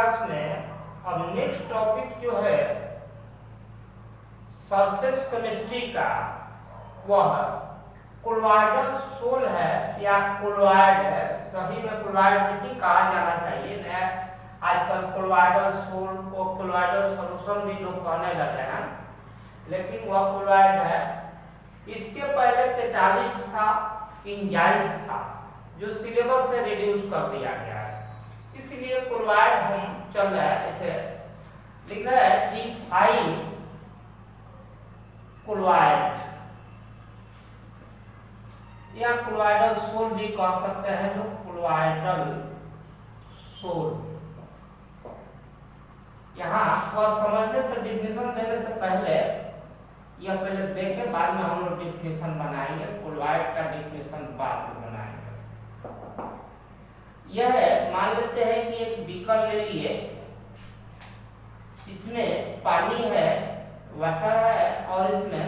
Class में अब next topic जो है सरफेस केमिस्ट्री का, वह कोलॉइडल सोल है या कोलॉइड है। सही में कोलॉइड नहीं कहा जाना चाहिए, नया आजकल कोलॉइडल सोल को कोलॉइडल सॉल्यूशन भी लोग कहने लगे हैं, लेकिन वह कोलॉइड है। इसके पहले कैटालिस्ट था, एंजाइम्स था, जो सिलेबस से रिड्यूस कर दिया गया है, इसलिए कोलॉइड हम चल रहा है। इसे लिख रहा है डिफाइन कोलॉइड या कोलॉइडल सोल भी कह सकते हैं लोग, कोलॉइडल सोल। यहाँ वह समझने से, डिफिनेशन देने से पहले यह पहले देखें, बाद में हम लोग डिफिनेशन बनाएंगे। कोलॉइड का डिफिनेशन बाद में बनाएंगे। यह मान लेते हैं कि एक बीकर ले लिए, इसमें पानी है, वाटर है, और इसमें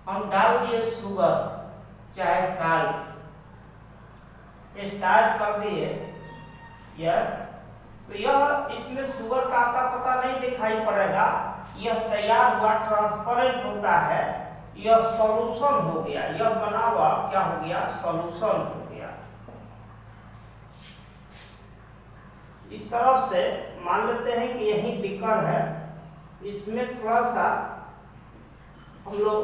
हम डाल दिए शुगर चाहे साल्ट, स्टार्ट कर दिए यह, तो यह इसमें शुगर का आता पता नहीं दिखाई पड़ेगा, यह तैयार हुआ ट्रांसपेरेंट होता है, यह सॉल्यूशन हो गया, यह बना हुआ क्या हो गया, सॉल्यूशन हो गया। इस तरह से मान लेते हैं कि यही बीकर है, इसमें थोड़ा सा हम लोग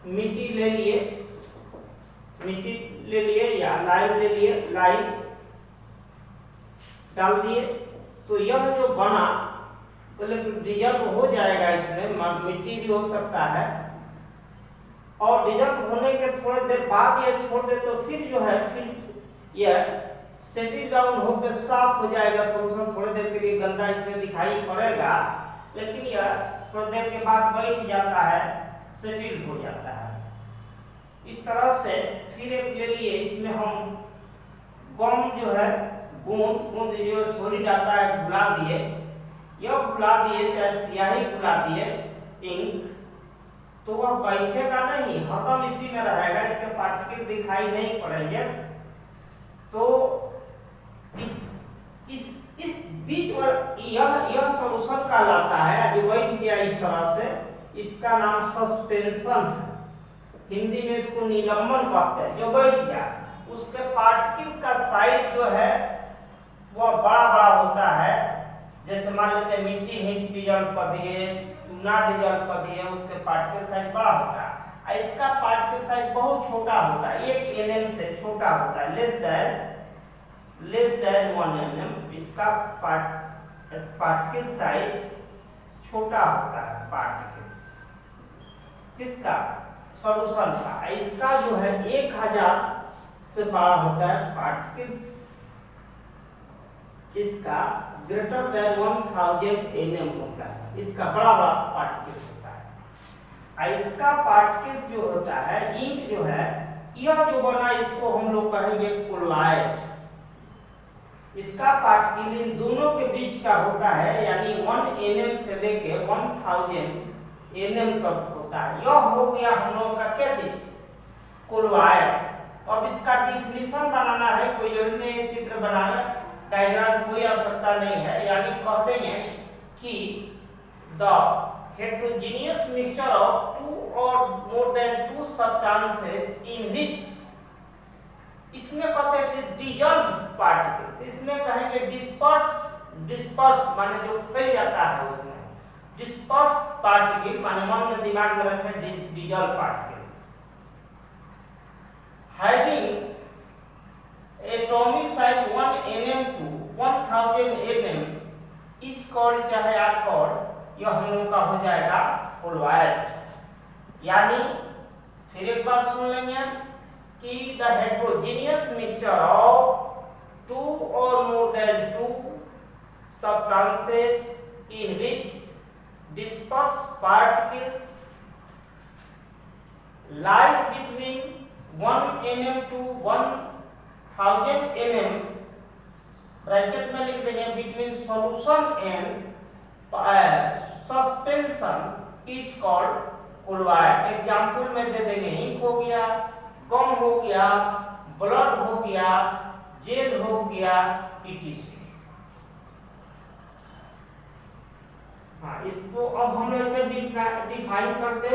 मिट्टी ले लिए, मिट्टी ले लिए या लाइम ले लिए, लाइम डाल दिए, तो यह जो बना पहले तो डिजल्व हो जाएगा, इसमें मिट्टी भी हो सकता है, और डिजल्व होने के थोड़ी देर बाद यह छोड़ दे तो फिर जो है फिर यह सेटल डाउन होकर साफ हो जाएगा सॉल्यूशन। थोड़ी देर के लिए गंदा इसमें दिखाई पड़ेगा, लेकिन यह थोड़ी देर के बाद बैठ जाता है, सेटल हो जाता है। इस तरह से फिर एक ले लिए, इसमें हम गम जो है गूंद जो सॉलिड आता है घुला दिए, यह घुला दिए चाहे स्याही घुला दिए, इंक, तो वह बैठेगा नहीं, हरदम इसी में रहेगा, इसके पार्टिकल दिखाई नहीं पड़ेंगे। तो इस बीच में यह सॉल्यूशन कहलाता है, जो बैठ गया इस तरह से, इसका नाम सस्पेंशन है, हिंदी में इसको निलंबन कहते हैं। जो बैठ गया उसके पार्टिकल का साइज जो है वह बड़ा बड़ा होता है, जैसे मान लेते हैं मिट्टी हिट डिजल्व कर दिए, चूना डिजल्व कर दिए, उसके पार्टिकल साइज बड़ा होता है, इसका पार्टिकल साइज बहुत छोटा होता है, 1 mm से छोटा होता है, लेस देन 1 mm। इसका पार्टिकल साइज छोटा होता है, पार्टिकल्स किसका, सॉल्यूशन का। इसका जो है 1000 से बड़ा होता है पार्टिकल्स, इसका ग्रेटर देन 1000 nm होता है, इसका बड़ा बड़ा पार्टिकल्स होता है। इसका पार्टिकल्स जो होता है, इंक जो है, यह जो बना इसको हम लोग कहेंगे कोलॉइड। इसका पार्टिकल इन दोनों के बीच का होता है, यानी 1 nm से लेके 1000 nm तक होता है। यह हो गया हम लोग का क्या चीज, कोलॉइड। अब इसका डिफिनेशन बनाना है, कोई जरूरी नहीं चित्र बनाना, डायग्राम कोई आवश्यकता नहीं है, यानी कह देंगे कि द हेटेरोजेनियस मिक्सचर ऑफ 2 और मोर देन 2 सब्सटेंसेस इन विच, इसमें कहते हैं डिजल्व पार्टिकल्स, इसमें कहेंगे डिस्पर्स माने जो फैल जाता है, उसमें डिस्पर्स पार्टिकल माने मन में दिमाग में रखें dissolved particles, having atomic size 1 nm to 1000 nm etch called चाहे आर कॉल्ड, यह हम लोग का हो जाएगा कोलॉइड। यानी फिर एक बार सुन लेंगे कि the heterogeneous mixture of 2 or more than 2 substances in which dispersed particles lie between 1 nm to 1000 nm, bracket में लिख देंगे, between solution and suspension is called colloid. Example में दे देंगे, इंक हो गया, गम हो गया, ब्लड हो गया, जेल हो गया ETC। हाँ, इसको अब हम लोग इसे डिफाइन करते,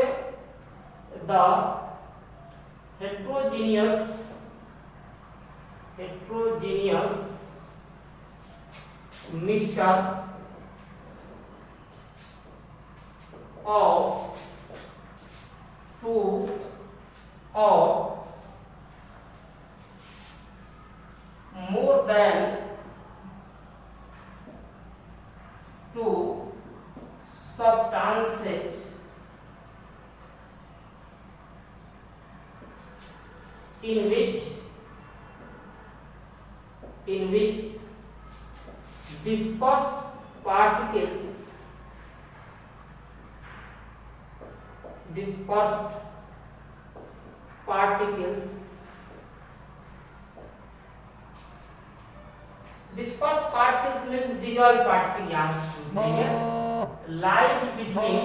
the heterogeneous mixture of two or more than two substances in which dispersed particles means dissolved particle यहाँ lies between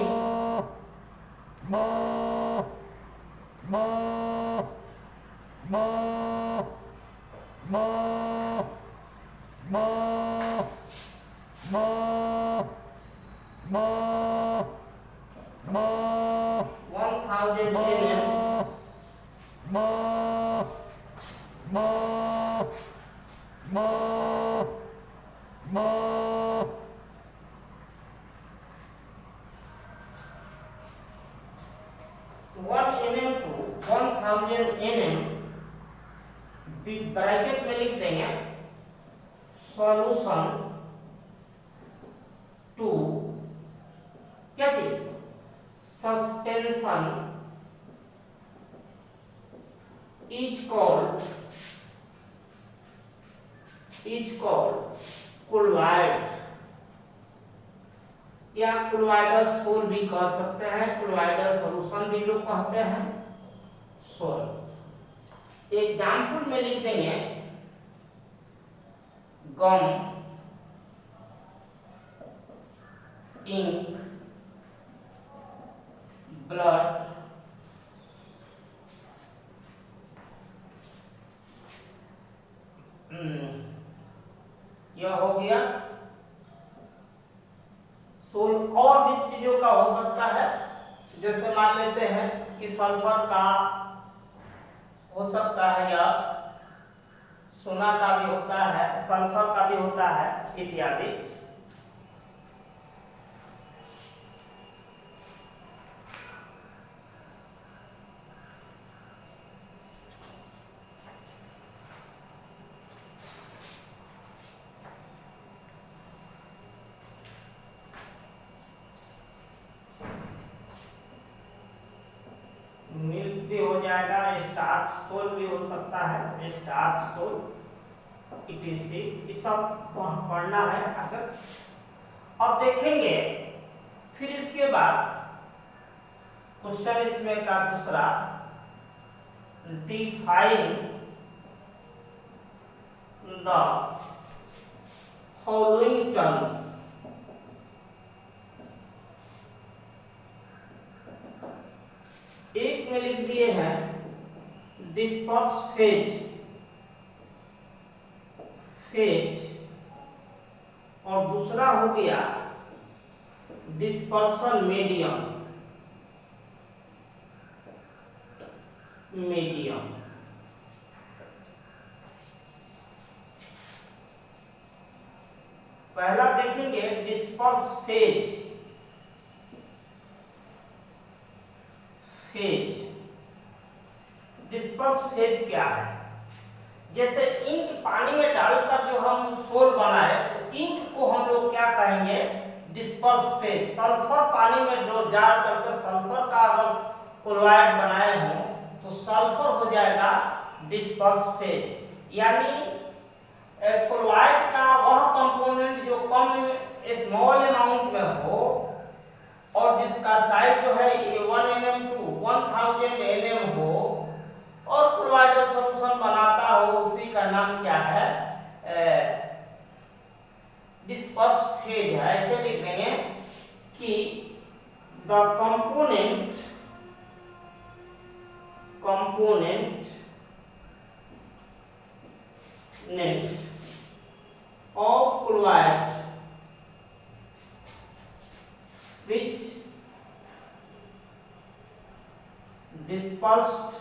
ब्रैकेट में लिख देंगे सॉल्यूशन टू क्या चीज सस्पेंशन इज कॉल्ड क्लोराइड या क्लोराइडल सोल भी कह सकते हैं, क्लोराइडल सॉल्यूशन भी लोग कहते हैं सोल। एग्जाम्पल में लिख देंगे गम, इंक, ब्लड, यह हो गया सोल। और भी चीजों का हो सकता है, जैसे मान लेते हैं कि सल्फर का हो सकता है या सोना का भी होता है, सल्फर का भी होता है इत्यादि। मिल्क भी हो जाएगा, स्टार्च सोल भी हो सकता है, स्टार्च सोल इटीसी, ये सब पढ़ना है अगर। अब देखेंगे फिर इसके बाद क्वेश्चन इसमें का दूसरा, डिफाइन द फॉलोइंग टर्म्स। एक में लिख दिए हैं डिस्पर्स फेज और दूसरा हो गया डिस्पर्सन मीडियम। पहला देखेंगे डिस्पर्स फेज। डिस्पर्स फेज क्या है? जैसे इंक पानी में डालकर जो हम सोल बनाए तो इंक को हम लोग क्या कहेंगे? Disperse phase. सल्फर पानी में डाल करके सल्फर का अगर क्लोराइड बनाए हो तो सल्फर हो जाएगा डिस्पर्स फेज। यानी क्लोराइड का वह कंपोनेंट जो कम स्मॉल अमाउंट में हो और जिसका साइज जो है 1 mm to 1000 mm हो और क्लोराइडल सॉल्यूशन बनाता हो, उसी का नाम क्या है? डिस्पर्स फेज है। ऐसे लिख देंगे कि the component net of colloid which dispersed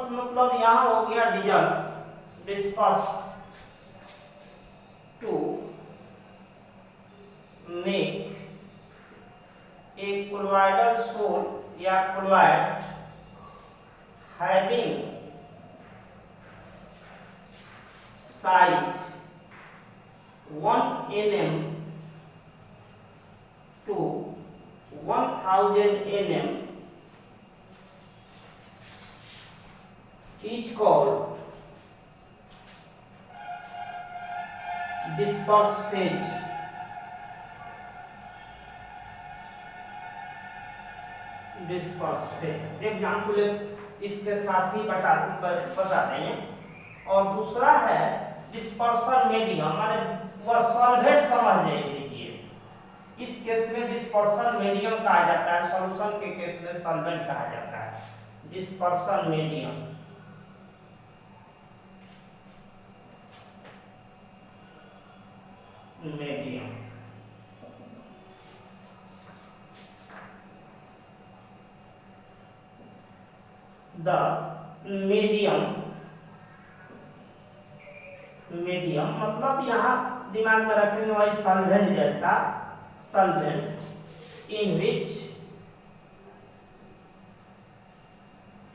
मतलब यहां हो गया dissolve disperse to make a colloidal sol या colloid having size 1 nm to 1000 nm is called disperse phase. Example इसके साथ ही बता देंगे। और दूसरा है डिस्पर्सन मीडियम, माने वह सॉल्वेंट समझ लीजिए। इस केस में डिस्पर्सन मीडियम कहा जाता है, सॉल्यूशन के केस में सॉल्वेंट कहा जाता है। डिस्पर्सन मीडियम द मीडियम मतलब यहाँ दिमाग में रखेंगे वही सॉल्वेंट जैसा, solvent in which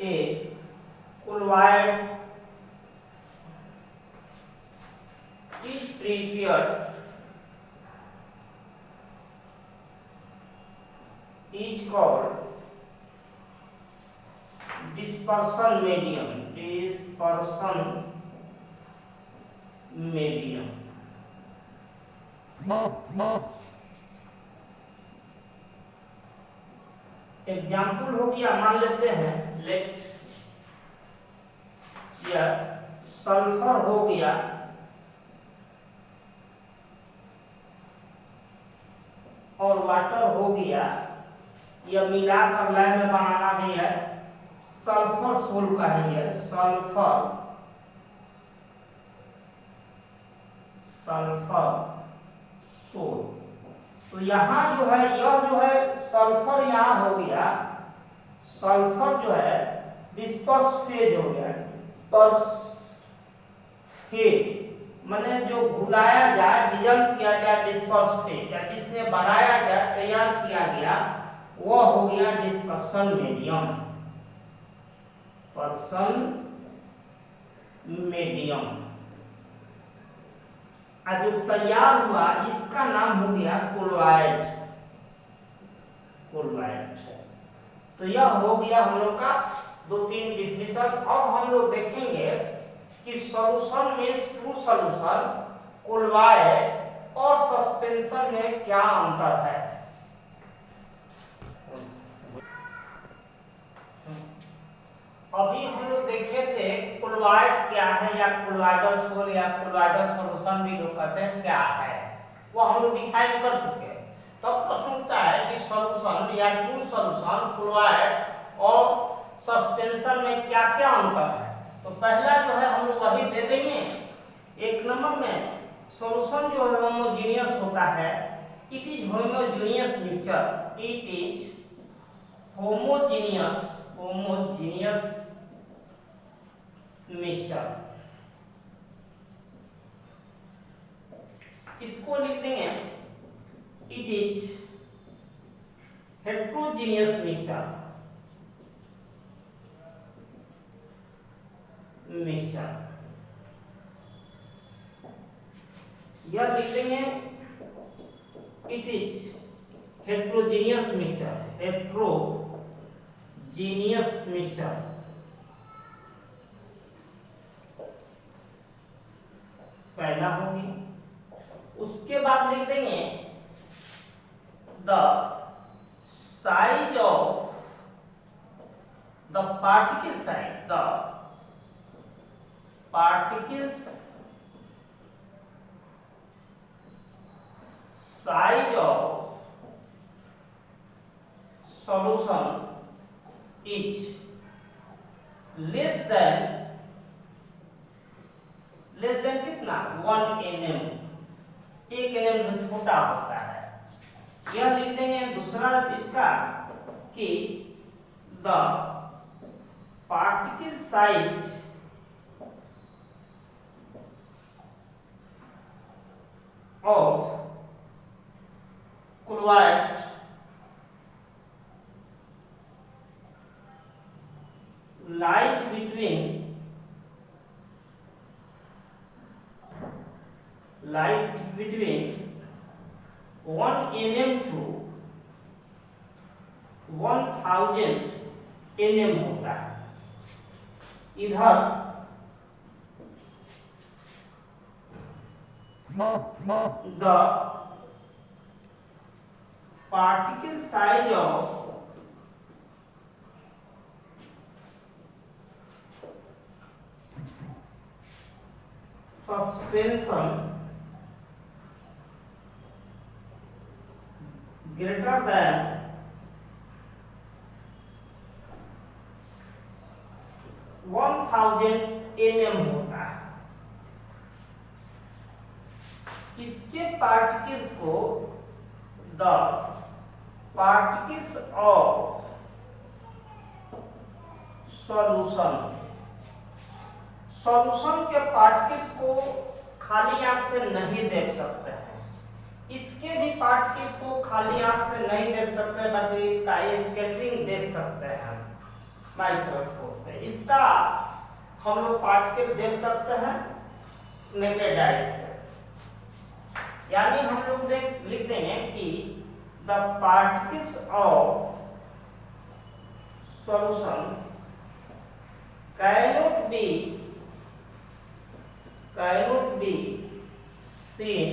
A colloid is prepared is called dispersion medium। Example हो गया, मान लेते हैं लेट या सल्फर हो गया और वाटर हो गया, यह मिलाकर लैब में बनाना भी है, सल्फर सोल कहेंगे, सल्फर सोल। तो यहाँ जो है यह जो है सल्फर यहाँ हो गया, सल्फर जो है डिस्पर्स फेज हो गया, डिस्पर्स फेज माने जो घुलाया जाए, डिजल्व किया जाए, डिस्पर्स फेज या जिसमें बनाया जाए, तैयार किया गया, वो हो गया डिस्पर्सन मीडियम, मीडियम। जो तैयार हुआ इसका नाम हो गया कोलॉइड। तो यह हो गया हम लोग का 2-3 डिफिनेशन। अब हम लोग देखेंगे कि सॉल्यूशन में ट्रू सॉल्यूशन, कोलॉइड और सस्पेंशन में क्या अंतर है। अभी हम लोग देखे थे कोलॉइड क्या है, या कोलॉइडल सोल या कोलॉइडल सॉल्यूशन भी लोग कहते हैं क्या है, वो हम लोग डिफाइन कर चुके हैं। तब प्रश्न उठता है कि सॉल्यूशन या ट्रू सॉल्यूशन, कोलॉइड और सस्पेंशन में क्या क्या अंतर है। तो पहला जो है हम लोग वही दे देंगे। 1 नंबर में सॉल्यूशन जो है होमोजेनियस होता है, it is homogeneous mixture, it is homogeneous mixture. इसको लिख देंगे इट इज हेट्रोजीनियस मिक्सचर, यह लिख देंगे इट इज हेट्रोजीनियस मिक्सचर, पहला होगी। उसके बाद लिख देंगे the size of the particle size, the particles size of solution is less than कितना 1 nm, 1 nm से छोटा होता है। यह लिख देंगे दूसरा इसका कि the particle size of colloid lies between 1 nm to 1000 nm होता है। इधर the particle size of suspension greater than 1000 nm होता है। इसके पार्टिकल्स को द पार्टिकल्स ऑफ सॉल्यूशन के पार्टिकल्स को खाली आंख से नहीं देख सकते हैं। इसके भी पार्टिकल्स को खाली आंख से नहीं देख सकते, बल्कि इसका स्कैटरिंग देख सकते हैं माइक्रोस्कोप से। इसका हम लोग पार्टिकल देख सकते हैं नेकेड आई से। यानी हम लोग लिख देंगे कि the particles of solution cannot be seen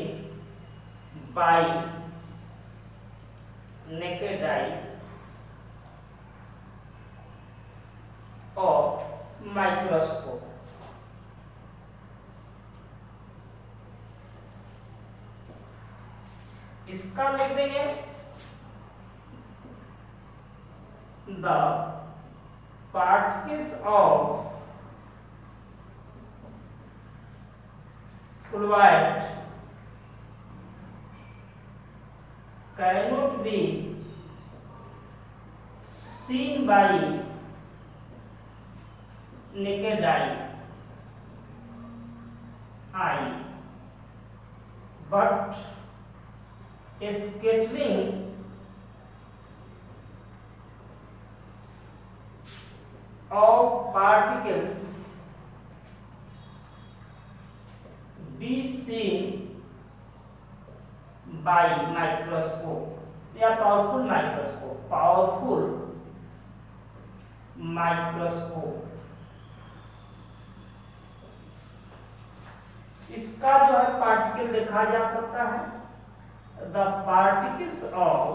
by naked eye of microscope। इसका लिख देंगे the particles of colloid cannot be seen by naked eye but scattering of particles be seen by microscope या पावरफुल माइक्रोस्कोप। इसका जो है particle देखा जा सकता है the particles of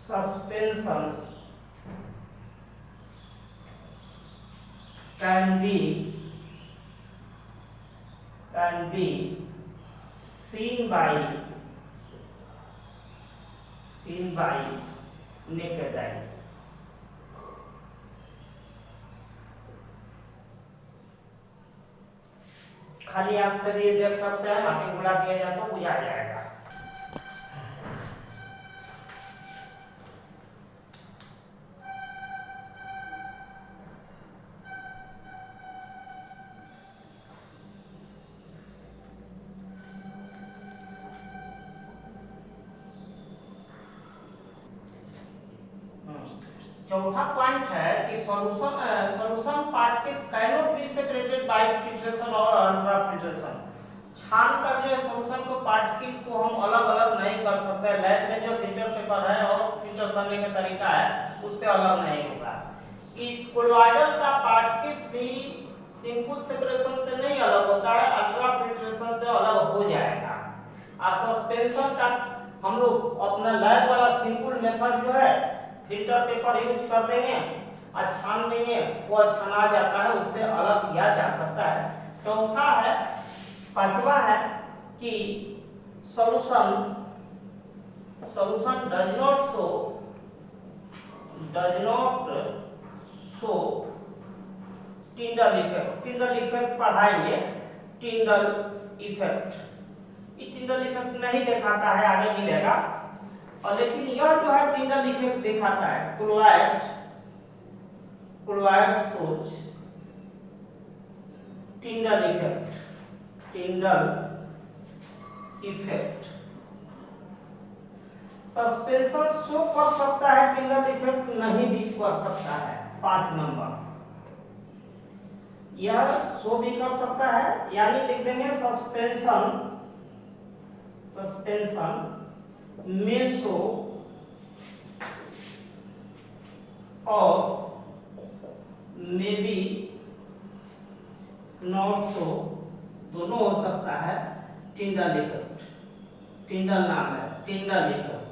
suspension can be seen by naked eye। खाली आंख से ये देख सकते हैं, माटी बुला दिया जाए तो बुझा जाएगा। चौथा पॉइंट है कि solution particles cannot be separated by filtration और अल्ट्रा फिल्ट्रेशन। छान कर जो सॉल्यूशन को पार्टिकल को हम अलग अलग नहीं कर सकते। लैब में जो फिल्टर पेपर है और फिल्टर करने का तरीका है उससे अलग नहीं होगा। इस कोलॉइडल का पार्टिकल्स भी सिंपल सेपरेशन से नहीं अलग होता है, अल्ट्रा फिल्ट्रेशन से अलग हो जाएगा। सस्पेंशन का हम लोग अपना लैब वाला सिंपल मेथड जो है फिल्टर पेपर यूज कर देंगे और छान देंगे, वो छना जाता है, उससे अलग किया जा सकता है। पांचवा है कि solution solution does not show Tyndall effect. Tyndall effect पढ़ाएंगे, Tyndall effect, ये Tyndall effect नहीं दिखाता है, आगे मिलेगा। और लेकिन यह जो है Tyndall effect दिखाता है, Colloid shows Tyndall effect। Suspension show कर सकता है, Tyndall effect नहीं भी कर सकता है। 5 नंबर यह शो भी कर सकता है, यानी लिख देंगे सस्पेंशन में शो और मे बी नॉट शो, दोनों हो सकता है। Tyndall effect, Tyndall नाम है, Tyndall effect।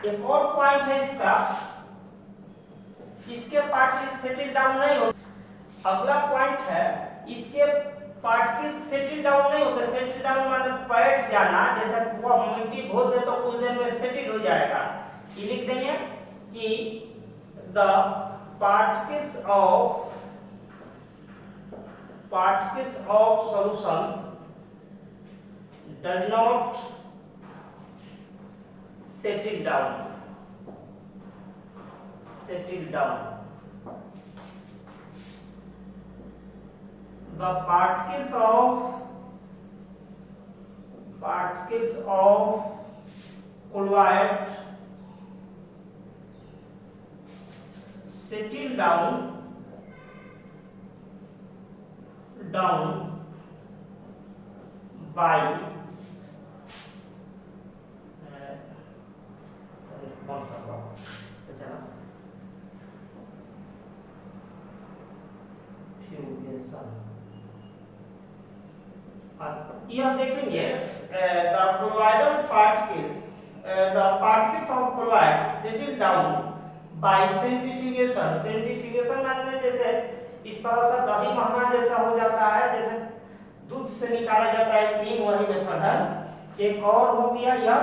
एक और पॉइंट है इसका, इसके पार्टिकल सेटल डाउन नहीं होते। अगला पॉइंट है, इसके पार्टिकल सेटल डाउन नहीं होते। सेटल डाउन मतलब बैठ जाना, जैसे वो मिट्टी घोल दे तो कुछ देर में सेटल हो जाएगा। ये लिख देंगे कि the particles of solution does not settle down। The particles of colloid settle down by fusion। यह देखेंगे the colloidal particles of colloid settle down by centrifugation। centrifugation माने जैसे इस तरह से दही महना जैसा हो जाता है, जैसे दूध से निकाला जाता है क्रीम, वही मेथड है। एक और हो गया यह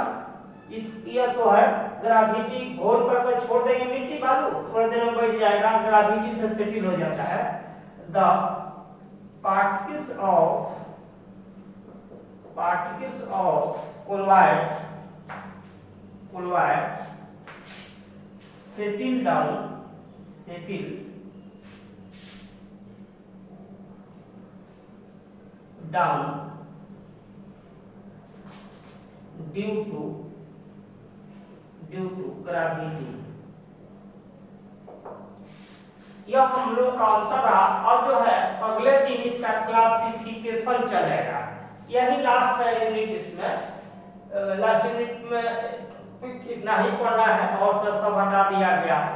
तो है ग्रेविटी, घोल करके छोड़ देंगे मिट्टी बालू, थोड़ी देर में बैठ जाएगा, ग्रेविटी से सेटल हो जाता है। The particles of colloid settle down due to gravity। यह हम लोग का आंसर रहा। अब जो है अगले दिन इसका क्लासिफिकेशन चलेगा। यही लास्ट है यूनिट। इसमें लास्ट यूनिट में इतना ही पढ़ना है और सब हटा दिया गया है।